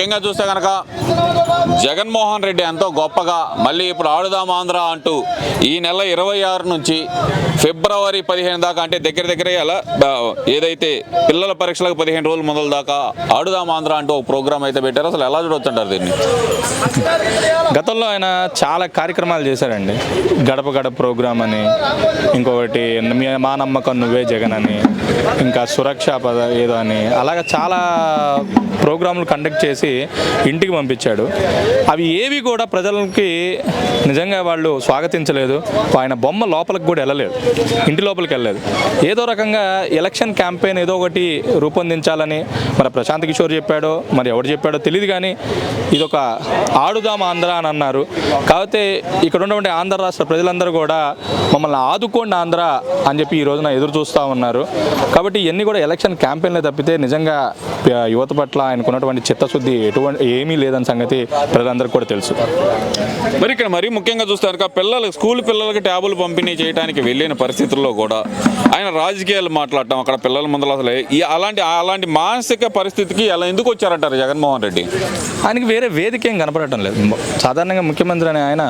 ముఖ్యంగా చూస్తే కనుక జగన్మోహన్ రెడ్డి ఎంతో గొప్పగా మళ్ళీ ఇప్పుడు ఆడుదాం ఆంధ్ర అంటూ ఈ నెల 26 నుంచి ఫిబ్రవరి 15 దాకా అంటే దగ్గర అలా ఏదైతే పిల్లల పరీక్షలకు 15 రోజుల మొదలు దాకా ఆడుదాం ఆంధ్ర అంటూ ఒక ప్రోగ్రామ్ అయితే పెట్టారు. అసలు ఎలా చూడొచ్చు అంటారు దీన్ని? గతంలో ఆయన చాలా కార్యక్రమాలు చేశారండి. గడప గడప ప్రోగ్రామ్ అని, ఇంకొకటి మా నమ్మకం నువ్వే జగన్ అని, ఇంకా సురక్ష పద ఏదో అని, అలాగా చాలా ప్రోగ్రాంలు కండక్ట్ చేసి ఇంటికి పంపించాడు. అవి ఏవి కూడా ప్రజలకి నిజంగా వాళ్ళు స్వాగతించలేదు. ఆయన బొమ్మ లోపలికి కూడా వెళ్ళలేదు, ఇంటి లోపలికి వెళ్ళలేదు. ఏదో రకంగా ఎలక్షన్ క్యాంపెయిన్ ఏదో ఒకటి రూపొందించాలని మరి ప్రశాంత్ కిషోర్ చెప్పాడో మరి ఎవరు చెప్పాడో తెలియదు, కానీ ఇదొక ఆడుదాం ఆంధ్ర అని అన్నారు. కాకపోతే ఇక్కడ ఉన్నటువంటి ఆంధ్ర రాష్ట్ర ప్రజలందరూ కూడా మమ్మల్ని ఆదుకోండి ఆంధ్ర అని చెప్పి ఈ రోజున ఎదురు చూస్తూ ఉన్నారు. కాబట్టి ఇవన్నీ కూడా ఎలక్షన్ క్యాంపెయిన్లే తప్పితే నిజంగా యువత పట్ల ఆయనకున్నటువంటి చిత్తశుద్ధి ఏమీ లేదని సంగతి ప్రజలందరికీ కూడా తెలుసు. మరి ఇక్కడ మరీ ముఖ్యంగా చూస్తారు స్కూల్ పిల్లలకి ట్యాబులు పంపిణీ చేయడానికి వెళ్ళిన పరిస్థితుల్లో కూడా ఆయన రాజకీయాలు మాట్లాడటం, అక్కడ పిల్లల ముందర అసలు అలాంటి మానసిక పరిస్థితికి అలా ఎందుకు వచ్చారంటారు జగన్మోహన్ రెడ్డి? ఆయనకి వేరే వేదిక ఏం కనపడటం లేదు. సాధారణంగా ముఖ్యమంత్రి అని ఆయన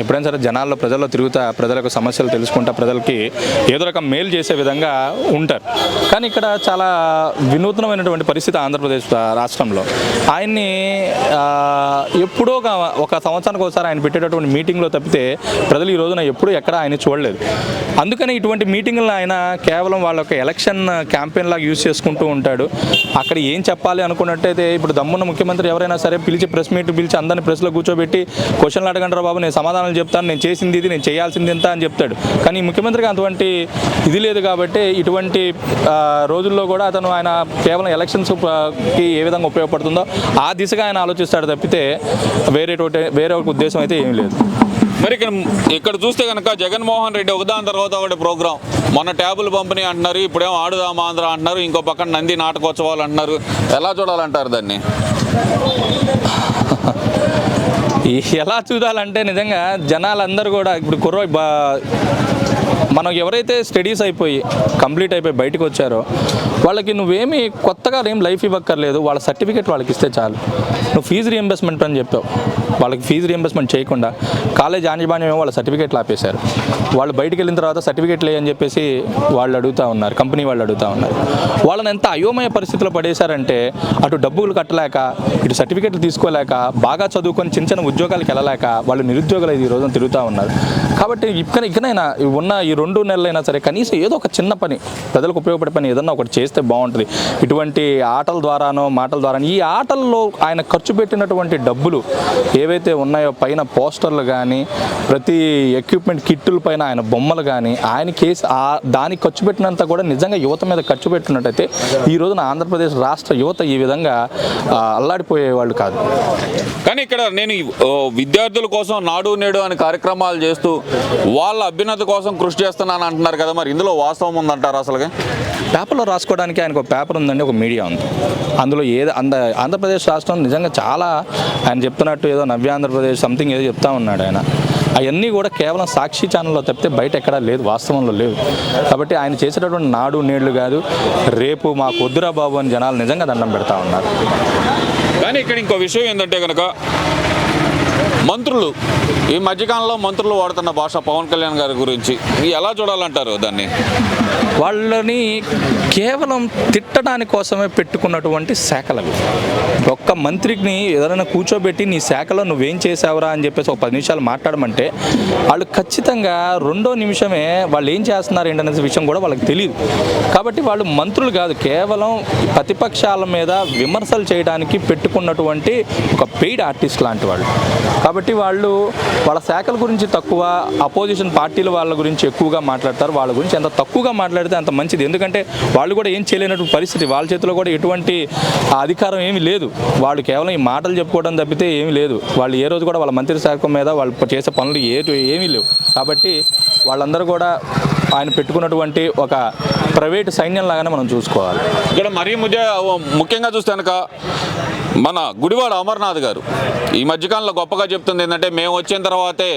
ఎప్పుడైనా సరే జనాల్లో ప్రజల్లో తిరుగుతా, ప్రజలకు సమస్యలు తెలుసుకుంటా, ప్రజలకి ఏదో రకం మేలు చేసే విధంగా ఉంటారు. కానీ ఇక్కడ చాలా వినూత్నమైనటువంటి పరిస్థితి ఆంధ్రప్రదేశ్ రాష్ట్రంలో. ఆయన్ని ఎప్పుడో ఒక సంవత్సరానికి ఒకసారి ఆయన పెట్టేటటువంటి మీటింగ్లో తప్పితే ప్రజలు ఈ రోజున ఎప్పుడూ ఎక్కడ ఆయన చూడలేదు. అందుకని ఇటువంటి మీటింగ్లను ఆయన కేవలం వాళ్ళ ఒక ఎలక్షన్ క్యాంపెయిన్ లాగా యూజ్ చేసుకుంటూ ఉంటాడు. అక్కడ ఏం చెప్పాలి అనుకున్నట్టయితే ఇప్పుడు దమ్మున్న ముఖ్యమంత్రి ఎవరైనా సరే పిలిచి ప్రెస్ మీట్ పిలిచి అందరిని ప్రెస్లో కూర్చోబెట్టి క్వశ్చన్లు అడగంటారా బాబు, నేను సమాధానాలు చెప్తాను, నేను చేసింది ఇది, నేను చేయాల్సింది ఎంత అని చెప్తాడు. కానీ ఈ ముఖ్యమంత్రికి అటువంటి ఇది లేదు. కాబట్టి ఇటువంటి రోజుల్లో కూడా ఆయన కేవలం ఎలక్షన్స్కి ఏ విధంగా ఉపయోగపడుతుందో ఆ దిశగా ఆయన ఆలోచిస్తాడు తప్పితే వేరే ఒక ఉద్దేశం అయితే ఏమీ లేదు. మరి ఇక్కడ చూస్తే కనుక జగన్మోహన్ రెడ్డి ఒకదాని తర్వాత ఒకటి ప్రోగ్రాం, మొన్న ట్యాబులు పంపిణీ అంటున్నారు, ఇప్పుడేమో ఆడుదాం ఆంధ్ర అంటున్నారు, ఇంకో పక్కన నంది నాటకోత్సవాలు అంటున్నారు. ఎలా చూడాలంటారు దాన్ని? ఎలా చూడాలంటే నిజంగా జనాలందరూ కూడా ఇప్పుడు మనం ఎవరైతే స్టడీస్ అయిపోయి కంప్లీట్ అయిపోయి బయటకు వచ్చారో వాళ్ళకి నువ్వేమి కొత్తగా ఏం లైఫ్ ఇవ్వక్కర్లేదు, వాళ్ళ సర్టిఫికేట్ వాళ్ళకి ఇస్తే చాలు. నువ్వు ఫీజు రీఎంబర్స్మెంట్ అని చెప్పావు, వాళ్ళకి ఫీజు రీఎంబర్స్మెంట్ చేయకుండా కాలేజ్ యాజమాన్యం ఏమో వాళ్ళ సర్టిఫికేట్లు ఆపేశారు. వాళ్ళు బయటికి వెళ్ళిన తర్వాత సర్టిఫికేట్లు అని చెప్పేసి వాళ్ళు అడుగుతూ ఉన్నారు, కంపెనీ వాళ్ళు అడుగుతూ ఉన్నారు. వాళ్ళని ఎంత అయోమయ పరిస్థితిలో పడేశారంటే అటు డబ్బులు కట్టలేక, ఇటు సర్టిఫికేట్లు తీసుకోలేక, బాగా చదువుకొని చిన్న ఉద్యోగాలకు వెళ్ళలేక వాళ్ళు నిరుద్యోగులు ఈ రోజున తిరుగుతూ ఉన్నారు. కాబట్టి ఇకనైనా ఉన్న ఈ 2 నెలలైనా సరే కనీసం ఏదో ఒక చిన్న పని, ప్రజలకు ఉపయోగపడే పని ఏదన్నా ఒకటి చేస్తే బాగుంటుంది. ఇటువంటి ఆటల ద్వారానో మాటల ద్వారా, ఈ ఆటల్లో ఆయన ఖర్చు పెట్టినటువంటి డబ్బులు ఏవైతే ఉన్నాయో, పైన పోస్టర్లు కానీ, ప్రతి ఎక్విప్మెంట్ కిట్టుల పైన ఆయన బొమ్మలు కానీ, ఆయన దానికి ఖర్చు పెట్టినంత కూడా నిజంగా యువత మీద ఖర్చు పెట్టినట్టయితే ఈ రోజున ఆంధ్రప్రదేశ్ రాష్ట్ర యువత ఈ విధంగా అల్లాడిపోయేవాళ్ళు కాదు. కానీ ఇక్కడ నేను విద్యార్థుల కోసం నాడు నేడు అనే కార్యక్రమాలు చేస్తూ వాళ్ళ అభ్యున్నతి కోసం కృషి చేస్తున్నాను అంటున్నారు కదా, మరి ఇందులో వాస్తవం ఉందంటారు? అసలుగా పేపర్లో రాసుకోవడానికి ఆయనకు ఒక పేపర్ ఉందండి, ఒక మీడియా ఉంది. అందులో ఆంధ్రప్రదేశ్ రాష్ట్రం నిజంగా చాలా ఆయన చెప్తున్నట్టు ఏదో నవ్య ఆంధ్రప్రదేశ్ సంథింగ్ ఏదో చెప్తా ఉన్నాడు ఆయన. అవన్నీ కూడా కేవలం సాక్షి ఛానల్లో తప్పితే బయట ఎక్కడా లేదు, వాస్తవంలో లేవు. కాబట్టి ఆయన చేసేటటువంటి నాడు నేడులు కాదు, రేపు మాకు వద్దురా బాబు అని జనాలు నిజంగా దండం పెడతా ఉన్నారు. కానీ ఇక్కడ ఇంకో విషయం ఏంటంటే కనుక మంత్రులు ఈ మధ్యకాలంలో మంత్రులు వాడుతున్న భాష పవన్ కళ్యాణ్ గారి గురించి ఎలా చూడాలంటారు దాన్ని? వాళ్ళని కేవలం తిట్టడానికి కోసమే పెట్టుకున్నటువంటి శాఖలవి. ఒక్క మంత్రికి ఏదైనా కూర్చోబెట్టి నీ శాఖలో నువ్వేం చేసావురా అని చెప్పేసి ఒక 10 నిమిషాలు మాట్లాడమంటే వాళ్ళు ఖచ్చితంగా 2వ నిమిషమే వాళ్ళు ఏం చేస్తున్నారు ఏంటనే విషయం కూడా వాళ్ళకి తెలియదు. కాబట్టి వాళ్ళు మంత్రులు కాదు, కేవలం ప్రతిపక్షాల మీద విమర్శలు చేయడానికి పెట్టుకున్నటువంటి ఒక పెయిడ్ ఆర్టిస్ట్ లాంటి వాళ్ళు. కాబట్టి వాళ్ళ శాఖల గురించి తక్కువ, అపోజిషన్ పార్టీల వాళ్ళ గురించి ఎక్కువగా మాట్లాడతారు. వాళ్ళ గురించి ఎంత తక్కువగా మాట్లాడితే అంత మంచిది. ఎందుకంటే వాళ్ళు కూడా ఏం చేయలేనటువంటి పరిస్థితి, వాళ్ళ చేతిలో కూడా ఎటువంటి అధికారం ఏమీ లేదు. వాళ్ళు కేవలం ఈ మాటలు చెప్పుకోవడం తప్పితే ఏమీ లేదు. వాళ్ళు ఏ రోజు కూడా వాళ్ళ మంత్రి శాఖ మీద వాళ్ళు చేసే పనులు ఏమీ లేవు. కాబట్టి వాళ్ళందరూ కూడా ఆయన పెట్టుకున్నటువంటి ఒక ప్రైవేట్ సైన్యం లాగానే మనం చూసుకోవాలి. ఇక్కడ మరీ ముఖ్యంగా చూస్తే కనుక మన గుడివాడ అమర్నాథ్ గారు ఈ మధ్యకాలంలో గొప్పగా చెప్తుంది ఏంటంటే, మేము వచ్చిన తర్వాతే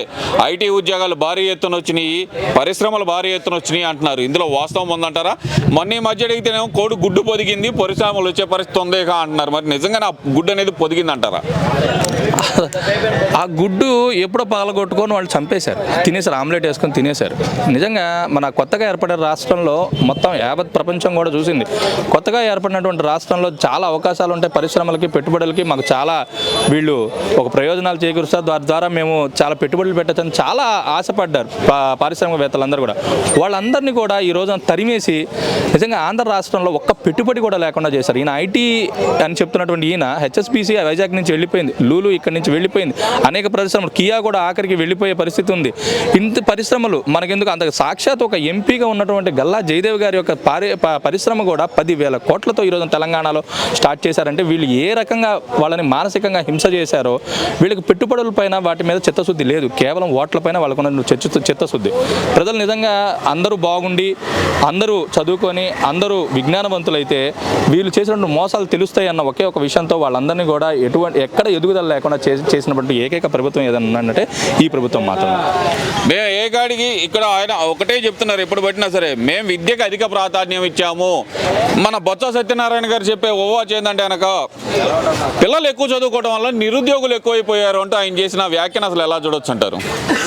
ఐటీ ఉద్యోగాలు భారీ ఎత్తున వచ్చినాయి, పరిశ్రమలు భారీ ఎత్తున వచ్చినాయి అంటున్నారు. ఇందులో వాస్తవం ఉందంటారా? మొన్న ఈ మధ్య అడిగితేనేమో కోడి గుడ్డు పొదిగింది, పరిశ్రమలు వచ్చే పరిస్థితి ఉందేగా అంటున్నారు. మరి నిజంగానే ఆ గుడ్డు అనేది పొదిగింది అంటారా? ఆ గుడ్డు ఎప్పుడో పగలగొట్టుకొని వాళ్ళు చంపేశారు, తినేశారు, ఆమ్లెట్ వేసుకొని తినేశారు. నిజంగా మన కొత్తగా ఏర్పడే రాష్ట్రంలో మొత్తం యావత్ ప్రపంచం కూడా చూసింది. కొత్తగా ఏర్పడినటువంటి రాష్ట్రంలో చాలా అవకాశాలు ఉంటాయి, పరిశ్రమలకి, పెట్టుబడులకి. మాకు చాలా వీళ్ళు ఒక ప్రయోజనాలు చేకూరుస్తారు, వారి ద్వారా మేము చాలా పెట్టుబడులు పెట్టచ్చని చాలా ఆశపడ్డారు పారిశ్రామికవేత్తలందరూ కూడా. వాళ్ళందరినీ కూడా ఈ రోజున తరిమేసి నిజంగా ఆంధ్ర రాష్ట్రంలో ఒక్క పెట్టుబడి కూడా లేకుండా చేశారు. ఈయన ఐటీ అని చెప్తున్నటువంటి ఈయన హెచ్ఎస్పీసీ వైజాగ్ నుంచి వెళ్ళిపోయింది, లూలు ఇక్కడి నుంచి వెళ్ళిపోయింది, అనేక పరిశ్రమలు, కియా కూడా ఆఖరికి వెళ్ళిపోయే పరిస్థితి ఉంది. ఇంత పరిశ్రమలు మనకెందుకు? అంత సాక్షాత్ ఒక ఎంపీగా ఉన్నటువంటి గల్లా జయదేవ్ గారి యొక్క పరిశ్రమ కూడా 10,000 కోట్లతో ఈరోజు తెలంగాణలో స్టార్ట్ చేశారంటే వీళ్ళు ఏ రకంగా వాళ్ళని మానసికంగా హింస చేశారో, వీళ్ళకి పెట్టుబడుల పైన వాటి మీద చిత్తశుద్ధి లేదు, కేవలం ఓట్లపైన వాళ్ళకున్న చిత్తశుద్ధి. ప్రజలు నిజంగా అందరూ బాగుండి, అందరూ చదువుకొని, అందరూ విజ్ఞానవంతులైతే వీళ్ళు చేసినటువంటి మోసాలు తెలుస్తాయి అన్న ఒకే ఒక విషయంతో వాళ్ళందరినీ కూడా ఎక్కడ ఎదుగుదల లేకుండా చేసినటువంటి ఏకైక ప్రభుత్వం ఏదన్నా అంటే ఈ ప్రభుత్వం మాత్రమే. మేము ఏకాడికి ఇక్కడ ఆయన ఒకటే చెప్తున్నారు, ఎప్పుడు పెట్టినా సరే మేము విద్యకు అధిక ప్రాధాన్యం ఇచ్చాము. మన బొత్స సత్యనారాయణ గారు చెప్పే ఓవాచ్ ఏంటంటే కనుక పిల్లలు ఎక్కువ చదువుకోవడం వల్ల నిరుద్యోగులు ఎక్కువైపోయారు అంటే ఆయన చేసిన వ్యాఖ్యను అసలు ఎలా చూడొచ్చు అంటారు?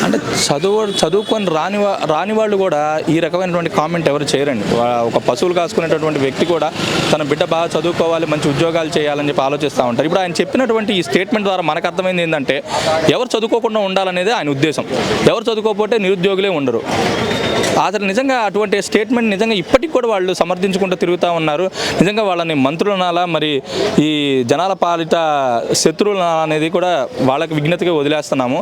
అంటే చదువుకొని రాని వాళ్ళు కూడా ఈ రకమైనటువంటి కామెంట్ ఎవరు చేయరండి. ఒక పశువులు కాసుకునేటటువంటి వ్యక్తి కూడా తన బిడ్డ బాగా చదువుకోవాలి, మంచి ఉద్యోగాలు చేయాలని చెప్పి ఆలోచిస్తూ ఉంటారు. ఇప్పుడు ఆయన చెప్పినటువంటి ఈ స్టేట్మెంట్ ద్వారా మనకు అర్థమైంది ఏంటంటే ఎవరు చదువుకోకుండా ఉండాలనేది ఆయన ఉద్దేశం. ఎవరు చదువుకోకపోతే నిరుద్యోగులే ఉండరు. అసలు నిజంగా అటువంటి స్టేట్మెంట్ నిజంగా ఇప్పటికి కూడా వాళ్ళు సమర్థించుకుంటూ తిరుగుతూ ఉన్నారు. నిజంగా వాళ్ళని మంత్రులనాలా, మరి ఈ జనాల పాలిట శత్రువులు అనేది కూడా వాళ్ళకి విజ్ఞతగా వదిలేస్తున్నాము.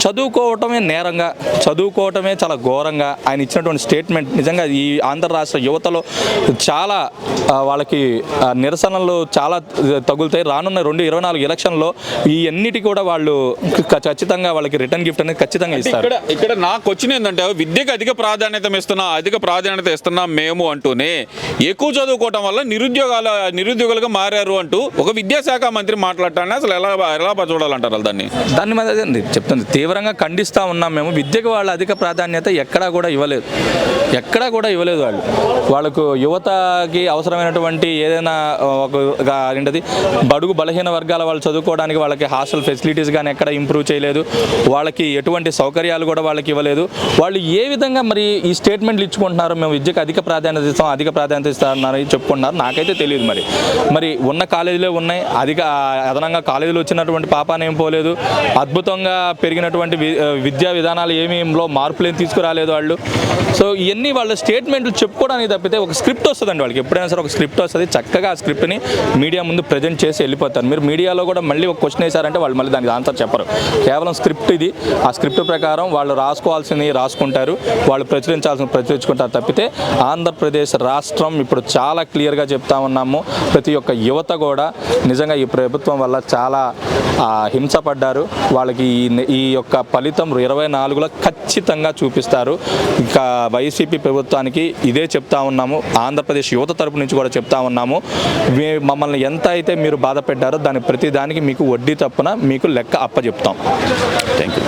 చదువుకోవటమే నేరంగా, చదువుకోవటమే చాలా ఘోరంగా ఆయన ఇచ్చినటువంటి స్టేట్మెంట్ నిజంగా ఈ ఆంధ్ర రాష్ట్ర యువతలో చాలా వాళ్ళకి నిరసనలు చాలా తగులుతాయి. రానున్న 2024 ఎలక్షన్లో ఈ అన్నిటి కూడా వాళ్ళు ఖచ్చితంగా వాళ్ళకి రిటర్న్ గిఫ్ట్ అనేది ఖచ్చితంగా ఇస్తారు. ఇక్కడ నాకు వచ్చిన ఏంటంటే విద్యకు అధిక ప్రాధాన్యత ఇస్తున్నాం మేము అంటూనే ఎక్కువ చదువుకోవటం వల్ల నిరుద్యోగులుగా మారారు అంటూ ఒక విద్యాశాఖ మంత్రి మాట్లాడటాన్ని అసలు ఎలా చూడాలంటారు? దాన్ని మీద చెప్తుంది, తీవ్రంగా ఖండిస్తూ ఉన్నాం మేము. విద్యకు వాళ్ళ అధిక ప్రాధాన్యత ఎక్కడా కూడా ఇవ్వలేదు. వాళ్ళకు యువతకి అవసరమైనటువంటి ఏదైనా ఏంటది బడుగు బలహీన వర్గాల వాళ్ళు చదువుకోవడానికి వాళ్ళకి హాస్టల్ ఫెసిలిటీస్ కానీ ఎక్కడ ఇంప్రూవ్ చేయలేదు. వాళ్ళకి ఎటువంటి సౌకర్యాలు కూడా వాళ్ళకి ఇవ్వలేదు. వాళ్ళు ఏ విధంగా మరి ఈ స్టేట్మెంట్లు ఇచ్చుకుంటున్నారు, మేము విద్యకు అధిక ప్రాధాన్యత ఇస్తామని చెప్పుకుంటున్నారు. నాకైతే తెలియదు. మరి ఉన్న కాలేజీలే ఉన్నాయి, అదనంగా కాలేజీలు వచ్చినటువంటి పాపానేం పోలేదు. అద్భుతంగా పెరిగినటువంటి విద్యా విధానాలు ఏమీలో మార్పులు ఏం తీసుకురాలేదు వాళ్ళు. సో ఇవన్నీ వాళ్ళ స్టేట్మెంట్లు చెప్పుకోవడానికి తప్పితే ఒక స్క్రిప్ట్ వస్తుందండి వాళ్ళకి. ఎప్పుడైనా సరే ఒక స్క్రిప్ట్ వస్తుంది, చక్కగా ఆ స్క్రిప్ట్ని మీడియా ముందు ప్రజెంట్ చేసి వెళ్ళిపోతారు. మీరు మీడియాలో కూడా మళ్ళీ ఒక క్వశ్చన్ వేశారంటే వాళ్ళు మళ్ళీ దానికి ఆన్సర్ చెప్పరు. కేవలం స్క్రిప్ట్ ఇది, ఆ స్క్రిప్ట్ ప్రకారం వాళ్ళు రాసుకోవాల్సినవి రాసుకుంటారు, వాళ్ళు ప్రచురించుకుంటారు తప్పితే ఆంధ్రప్రదేశ్ రాష్ట్రం ఇప్పుడు చాలా క్లియర్గా చెప్తా ఉన్నాము. ప్రతి ఒక్క యువత కూడా నిజంగా ఈ ప్రభుత్వం వల్ల చాలా హింసపడ్డారు. వాళ్ళకి ఈ యొక్క ఫలితం 24లో ఖచ్చితంగా చూపిస్తారు. ఇక వైసీపీ ప్రభుత్వానికి ఇదే చెప్తా ఉన్నాము, ఆంధ్రప్రదేశ్ యువత తరపు నుంచి కూడా చెప్తా ఉన్నాము. మమ్మల్ని ఎంత అయితే మీరు బాధ పెట్టారో దాని ప్రతి దానికి మీకు వడ్డీ తప్పున మీకు లెక్క అప్పచెప్తాం. Thank you.